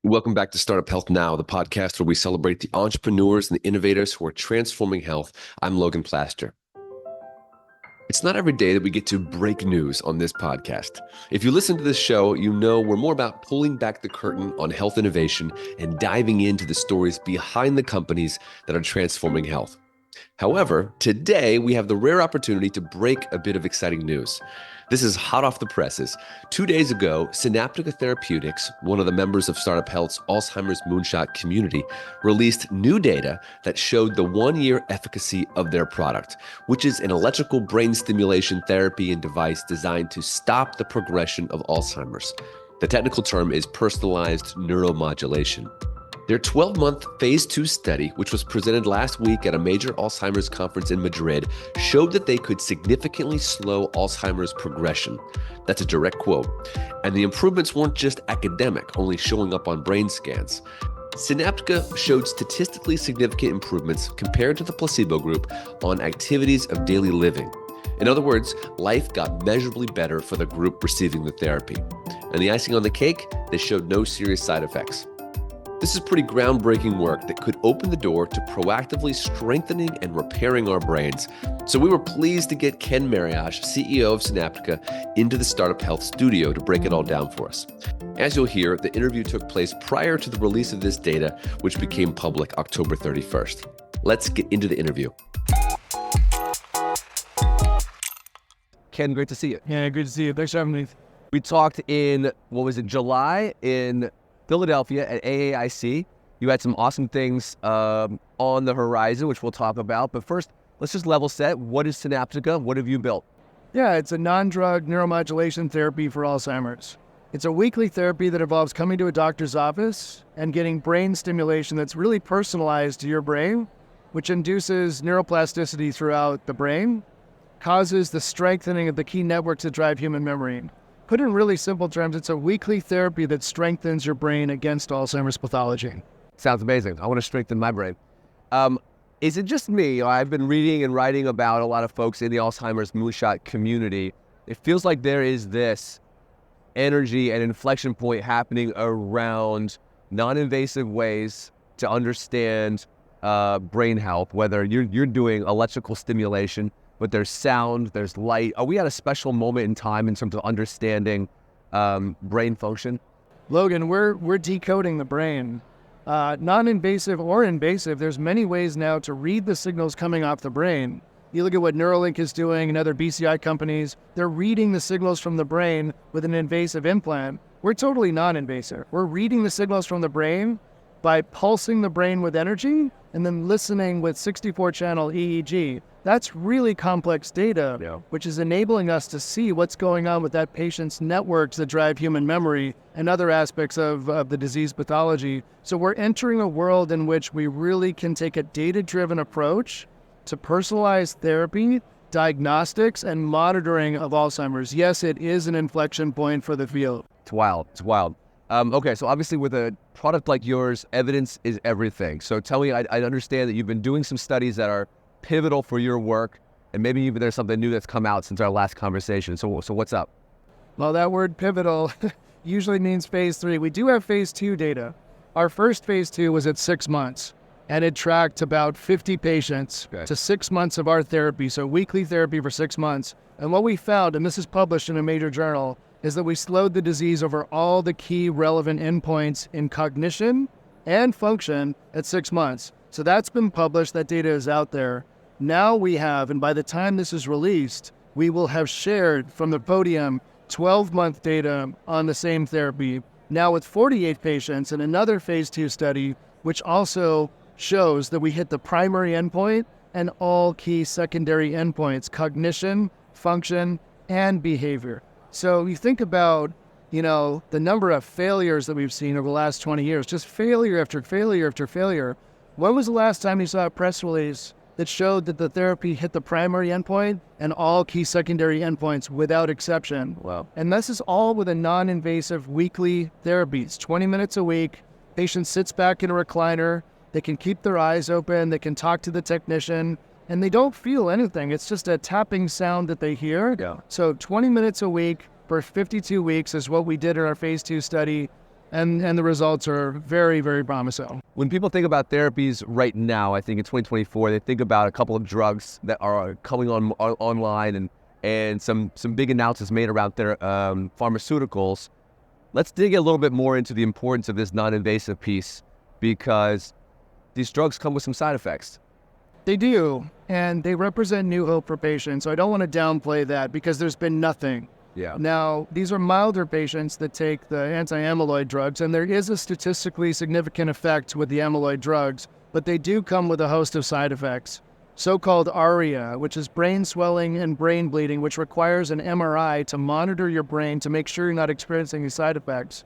Welcome back to Startup Health Now, the podcast where we celebrate the entrepreneurs and the innovators who are transforming health. I'm Logan Plaster. It's not every day that we get to break news on this podcast. If you listen to this show, you know we're more about pulling back the curtain on health innovation and diving into the stories behind the companies that are transforming health. However, today we have the rare opportunity to break a bit of exciting news. This is hot off the presses. 2 days ago, Sinaptica Therapeutics, one of the members of Startup Health's Alzheimer's Moonshot community, released new data that showed the 1-year efficacy of their product, which is an electrical brain stimulation therapy and device designed to stop the progression of Alzheimer's. The technical term is personalized neuromodulation. Their 12-month phase 2 study, which was presented last week at a major Alzheimer's conference in Madrid, showed that they could significantly slow Alzheimer's progression. That's a direct quote. And the improvements weren't just academic, only showing up on brain scans. Sinaptica showed statistically significant improvements compared to the placebo group on activities of daily living. In other words, life got measurably better for the group receiving the therapy. And the icing on the cake, they showed no serious side effects. This is pretty groundbreaking work that could open the door to proactively strengthening and repairing our brains. So we were pleased to get Ken Mariash, CEO of Sinaptica, into the Startup Health studio to break it all down for us. As you'll hear, the interview took place prior to the release of this data, which became public October 31st. Let's get into the interview. Ken, great to see you. Yeah, good to see you. Thanks for having me. We talked in, July in Philadelphia at AAIC. You had some awesome things on the horizon, which we'll talk about. But first, let's just level set. What is Sinaptica? What have you built? Yeah, it's a non-drug neuromodulation therapy for Alzheimer's. It's a weekly therapy that involves coming to a doctor's office and getting brain stimulation that's really personalized to your brain, which induces neuroplasticity throughout the brain, causes the strengthening of the key networks that drive human memory. Put in really simple terms, it's a weekly therapy that strengthens your brain against Alzheimer's pathology. Sounds amazing. I want to strengthen my brain. Is it just me? I've been reading and writing about a lot of folks in the Alzheimer's Moonshot community. It feels like there is this energy and inflection point happening around non-invasive ways to understand brain health, whether you're doing electrical stimulation, but there's sound, there's light. Are we at a special moment in time in terms of understanding brain function? Logan, we're decoding the brain. Non-invasive or invasive, there's many ways now to read the signals coming off the brain. You look at what Neuralink is doing and other BCI companies, they're reading the signals from the brain with an invasive implant. We're totally non-invasive. We're reading the signals from the brain by pulsing the brain with energy and then listening with 64-channel EEG. That's really complex data, which is enabling us to see what's going on with that patient's networks that drive human memory and other aspects of the disease pathology. So we're entering a world in which we really can take a data-driven approach to personalized therapy, diagnostics, and monitoring of Alzheimer's. Yes, it is an inflection point for the field. It's wild. Okay, so obviously with a product like yours, evidence is everything. So tell me, I understand that you've been doing some studies that are pivotal for your work, and maybe even there's something new that's come out since our last conversation. So what's up? Well, that word pivotal usually means phase 3. We do have phase 2 data. Our first phase 2 was at 6 months, and it tracked about 50 patients to 6 months of our therapy, so weekly therapy for 6 months. And what we found, and this is published in a major journal, is that we slowed the disease over all the key relevant endpoints in cognition and function at 6 months. So that's been published, that data is out there. Now we have, and by the time this is released, we will have shared from the podium 12-month data on the same therapy, now with 48 patients in another phase 2 study, which also shows that we hit the primary endpoint and all key secondary endpoints, cognition, function, and behavior. So you think about, the number of failures that we've seen over the last 20 years, just failure after failure after failure. When was the last time you saw a press release that showed that the therapy hit the primary endpoint and all key secondary endpoints without exception? Wow. And this is all with a non-invasive weekly therapy. It's 20 minutes a week. Patient sits back in a recliner. They can keep their eyes open. They can talk to the technician. And they don't feel anything. It's just a tapping sound that they hear. Yeah. So 20 minutes a week for 52 weeks is what we did in our phase 2 study. And the results are very, very promising. When people think about therapies right now, I think in 2024, they think about a couple of drugs that are coming online and some big announcements made around their pharmaceuticals. Let's dig a little bit more into the importance of this non-invasive piece, because these drugs come with some side effects. They do, and they represent new hope for patients. So I don't want to downplay that because there's been nothing. Yeah. Now, these are milder patients that take the anti-amyloid drugs, and there is a statistically significant effect with the amyloid drugs, but they do come with a host of side effects. So-called ARIA, which is brain swelling and brain bleeding, which requires an MRI to monitor your brain to make sure you're not experiencing these side effects.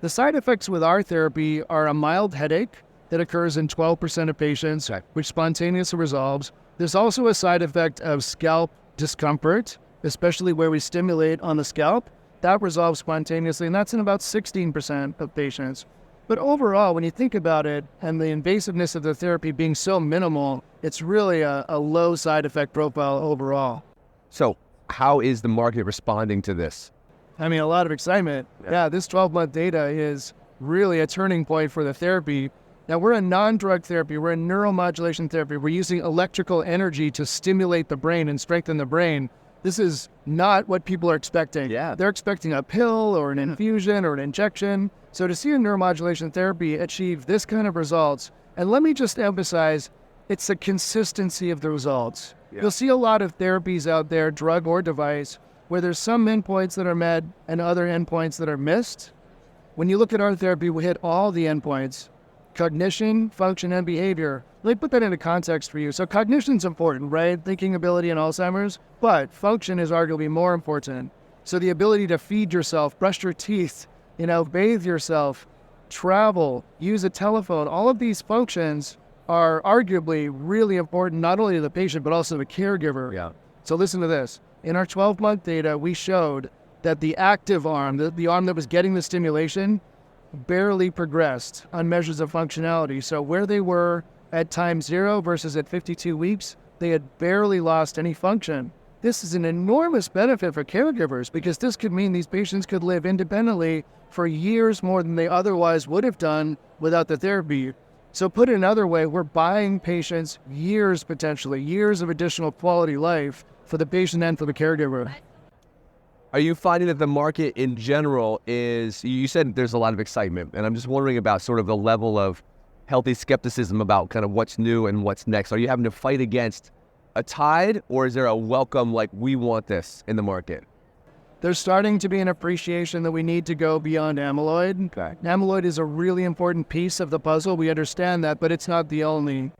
The side effects with our therapy are a mild headache that occurs in 12% of patients, which spontaneously resolves. There's also a side effect of scalp discomfort, especially where we stimulate on the scalp. That resolves spontaneously, and that's in about 16% of patients. But overall, when you think about it, and the invasiveness of the therapy being so minimal, it's really a low side effect profile overall. So how is the market responding to this? I mean, a lot of excitement. Yeah, this 12-month data is really a turning point for the therapy. Now, we're a non-drug therapy. We're a neuromodulation therapy. We're using electrical energy to stimulate the brain and strengthen the brain. This is not what people are expecting. Yeah. They're expecting a pill or an infusion or an injection. So to see a neuromodulation therapy achieve this kind of results, and let me just emphasize, it's the consistency of the results. Yeah. You'll see a lot of therapies out there, drug or device, where there's some endpoints that are met and other endpoints that are missed. When you look at our therapy, we hit all the endpoints: cognition, function, and behavior. Let me put that into context for you. So cognition's important, right? Thinking ability in Alzheimer's, but function is arguably more important. So the ability to feed yourself, brush your teeth, bathe yourself, travel, use a telephone, all of these functions are arguably really important, not only to the patient, but also the caregiver. Yeah. So listen to this. In our 12-month data, we showed that the active arm, the arm that was getting the stimulation, barely progressed on measures of functionality. So where they were at time 0 versus at 52 weeks, they had barely lost any function. This is an enormous benefit for caregivers because this could mean these patients could live independently for years more than they otherwise would have done without the therapy. So put another way, we're buying patients years, potentially, years of additional quality life for the patient and for the caregiver. Are you finding that the market in general is, you said there's a lot of excitement, and I'm just wondering about sort of the level of healthy skepticism about kind of what's new and what's next. Are you having to fight against a tide, or is there a welcome, like, we want this in the market? There's starting to be an appreciation that we need to go beyond amyloid. Okay. Amyloid is a really important piece of the puzzle. We understand that, but it's not the only.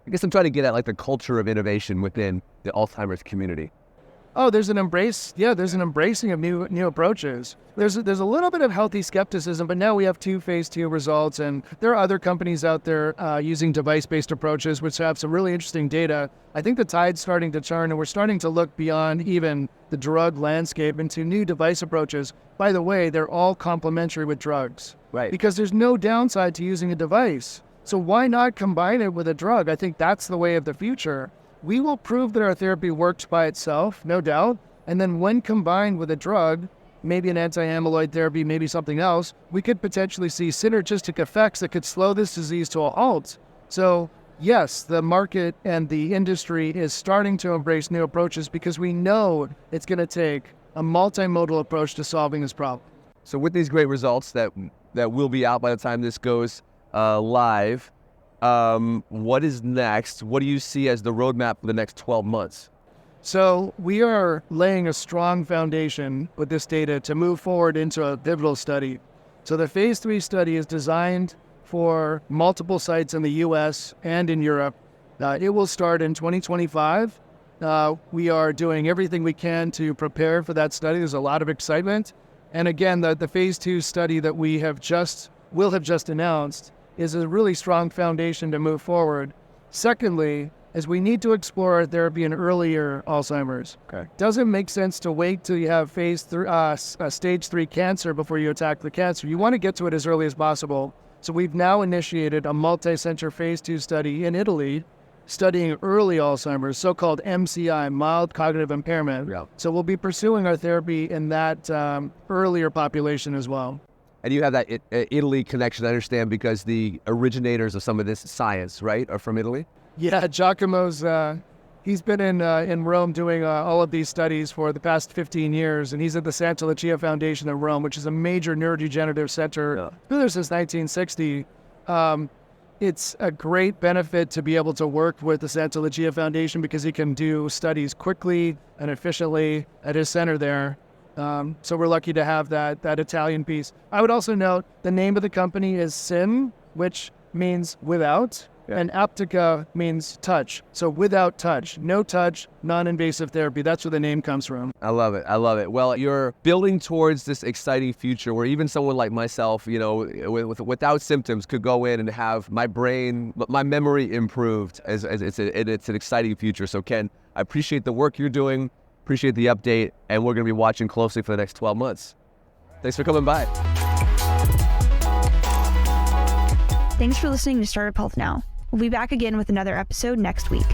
I guess I'm trying to get at like the culture of innovation within the Alzheimer's community. Oh, there's an embrace. Yeah, there's an embracing of new approaches. There's a little bit of healthy skepticism, but now we have 2 phase 2 results, and there are other companies out there using device-based approaches, which have some really interesting data. I think the tide's starting to turn, and we're starting to look beyond even the drug landscape into new device approaches. By the way, they're all complementary with drugs, Right. because there's no downside to using a device. So why not combine it with a drug? I think that's the way of the future. We will prove that our therapy works by itself, no doubt, and then when combined with a drug, maybe an anti-amyloid therapy, maybe something else, we could potentially see synergistic effects that could slow this disease to a halt. So yes, the market and the industry is starting to embrace new approaches because we know it's going to take a multimodal approach to solving this problem. So with these great results that will be out by the time this goes live, what is next? What do you see as the roadmap for the next 12 months? So we are laying a strong foundation with this data to move forward into a pivotal study. So the phase 3 study is designed for multiple sites in the US and in Europe. It will start in 2025. We are doing everything we can to prepare for that study. There's a lot of excitement. And again, the phase 2 study that we will have just announced is a really strong foundation to move forward. Secondly, is we need to explore our therapy in earlier Alzheimer's. Okay. Doesn't make sense to wait till you have stage 3 cancer before you attack the cancer. You want to get to it as early as possible. So we've now initiated a multi-center phase 2 study in Italy studying early Alzheimer's, so-called MCI, mild cognitive impairment. Yeah. So we'll be pursuing our therapy in that earlier population as well. And you have that Italy connection, I understand, because the originators of some of this science, right, are from Italy? Yeah, Giacomo's, he's been in Rome doing all of these studies for the past 15 years, and he's at the Santa Lucia Foundation in Rome, which is a major neurodegenerative center. Been there since 1960. It's a great benefit to be able to work with the Santa Lucia Foundation because he can do studies quickly and efficiently at his center there. So we're lucky to have that Italian piece. I would also note the name of the company is Sin, which means without, and Aptica means touch. So without touch, no touch, non-invasive therapy. That's where the name comes from. I love it. I love it. Well, you're building towards this exciting future where even someone like myself, you know, without symptoms could go in and have my brain, my memory improved. It's an exciting future. So Ken, I appreciate the work you're doing. Appreciate the update, and we're going to be watching closely for the next 12 months. Thanks for coming by. Thanks for listening to Startup Health Now. We'll be back again with another episode next week.